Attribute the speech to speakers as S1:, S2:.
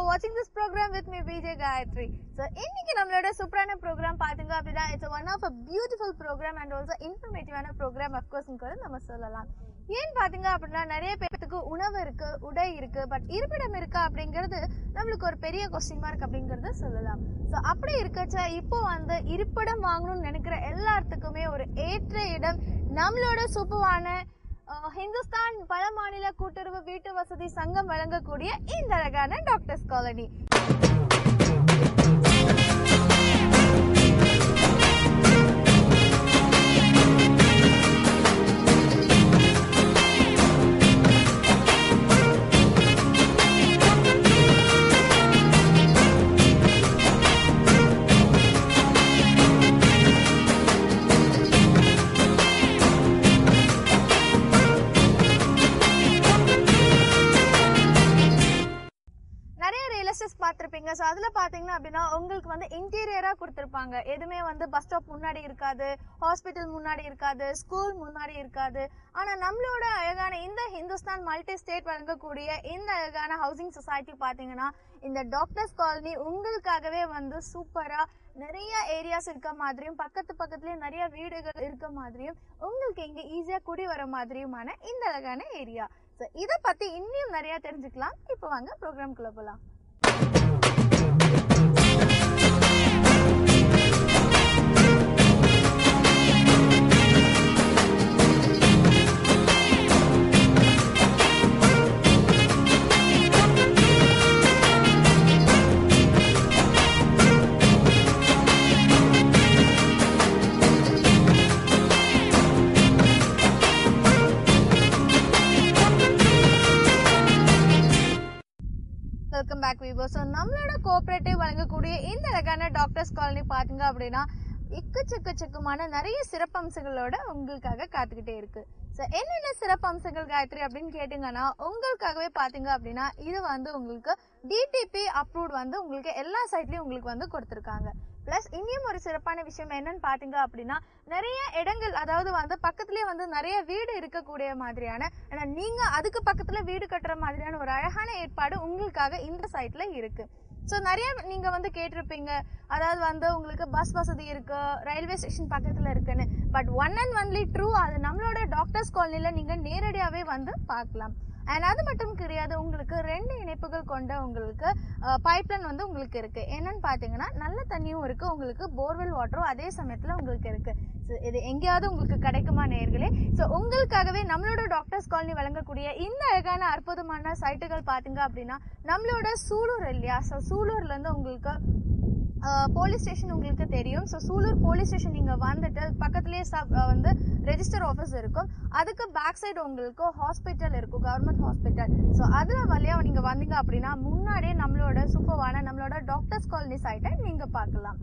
S1: watching this program with me BJ Gayatri. So இன்னைக்கு நம்மளோட சூப்பரான program பாத்தீங்க அப்படினா it's one of a beautiful program and also informative ஆன program of course கூட நம்ம சொல்லலாம். ஏன் பாத்தீங்க அப்படினா நிறைய பேருக்கு உணவு இருக்கு, உடை இருக்கு, பட் இருப்பிடம் இருக்கா அப்படிங்கிறது நமக்கு ஒரு பெரிய क्वेश्चन மார்க் அப்படிங்கறத சொல்லலாம். சோ அப்படி இருக்கச்ச இப்போ வந்து இருப்பிடம் வாங்கணும்னு நினைக்கிற எல்லாத்துக்குமே ஒரு ஏற்ற இடம் நம்மளோட சூப்பரான ஹிந்துஸ்தான் பல மாநில கூட்டுறவு வீட்டு வசதி சங்கம் வழங்கக்கூடிய இந்த அழகான டாக்டர்ஸ் காலனி. பாத்திருப்பீங்க. சோ அதுல பாத்தீங்கன்னா அப்படின்னா உங்களுக்கு வந்து இன்டீரியரா கொடுத்திருப்பாங்க. எதுவுமே வந்து பஸ் ஸ்டாப் முன்னாடி இருக்காது, ஹாஸ்பிட்டல் முன்னாடி இருக்காது, ஸ்கூல் முன்னாடி இருக்காது. ஆனா நம்மளோட அழகான இந்த ஹிந்துஸ்தான் மல்டி ஸ்டேட் வழங்கக்கூடிய இந்த அழகான ஹவுசிங் சொசைட்டி பாத்தீங்கன்னா இந்த டாக்டர்ஸ் காலனி உங்களுக்காகவே வந்து சூப்பரா நிறைய ஏரியாஸ் இருக்க மாதிரியும் பக்கத்துலயே நிறைய வீடுகள் இருக்க மாதிரியும் உங்களுக்கு இங்க ஈஸியா குடி வர மாதிரியுமான இந்த அழகான ஏரியா. சோ இத பத்தி இன்னும் நிறைய தெரிஞ்சுக்கலாம். இப்போ வாங்க ப்ரோக்ராம்குள்ள போலாம். Welcome back viewers. ஸோ நம்மளோட கோஆபரேட்டிவ் வழங்கக்கூடிய இந்த அழகான டாக்டர்ஸ் காலனி பாத்தீங்க அப்படின்னா எக்கச்சக்கமான நிறைய சிறப்பம்சங்களோட உங்களுக்காக காத்துக்கிட்டே இருக்கு. ஸோ என்னென்ன சிறப்பம்சங்கள் காயத்ரி அப்படின்னு கேட்டீங்கன்னா உங்களுக்காகவே பாத்தீங்க அப்படின்னா இது வந்து உங்களுக்கு டிடிபி அப்ரூவ்ட் வந்து உங்களுக்கு எல்லா சைட்லயும் உங்களுக்கு வந்து கொடுத்துருக்காங்க. பிளஸ் இன்னும் ஒரு சிறப்பான விஷயம் என்னன்னு பாத்தீங்க அப்படின்னா நிறைய இடங்கள், அதாவது வந்து பக்கத்துலயே வந்து நிறைய வீடு இருக்கக்கூடிய மாதிரியான, நீங்க அதுக்கு பக்கத்துல வீடு கட்டுற மாதிரியான ஒரு அழகான ஏற்பாடு உங்களுக்காக இந்த சைட்ல இருக்கு. ஸோ நிறைய நீங்க வந்து கேட்டிருப்பீங்க, அதாவது வந்து உங்களுக்கு பஸ் வசதி இருக்கு, ரயில்வே ஸ்டேஷன் பக்கத்துல இருக்குன்னு. But one and only true, அது நம்மளோட டாக்டர்ஸ் காலனில நீங்க நேரடியாவே வந்து பார்க்கலாம். அண்ட் அது மட்டும் கிடையாது, உங்களுக்கு 2 இணைப்புகள் கொண்ட உங்களுக்கு பைப்லைன் வந்து உங்களுக்கு இருக்கு. என்னன்னு பாத்தீங்கன்னா நல்ல தண்ணியும் இருக்கு, உங்களுக்கு போர்வெல் வாட்டரும் அதே சமயத்துல உங்களுக்கு இருக்கு. இது எங்கேயாவது உங்களுக்கு கிடைக்குமா நேயர்களே? ஸோ உங்களுக்காகவே நம்மளோட டாக்டர்ஸ் காலனி வழங்கக்கூடிய இந்த அழகான அற்புதமான சைட்டுகள் பாத்தீங்க அப்படின்னா நம்மளோட சூலூர் இல்லையா? ஸோ சூலூர்ல இருந்து உங்களுக்கு போலீஸ் ஸ்டேஷன் உங்களுக்கு தெரியும். ஸோ சூலூர் போலீஸ் ஸ்டேஷன் நீங்க வந்துட்டு பக்கத்துலேயே வந்து ரெஜிஸ்டர் ஆஃபீஸ் இருக்கும். அதுக்கு பேக் சைடு உங்களுக்கு ஹாஸ்பிட்டல் இருக்கும், கவர்மெண்ட் ஹாஸ்பிட்டல். ஸோ அதுல வழியா நீங்க வந்தீங்க அப்படின்னா முன்னாடியே நம்மளோட சூப்பரான நம்மளோட டாக்டர்ஸ் காலனி சைட்டை நீங்க பார்க்கலாம்.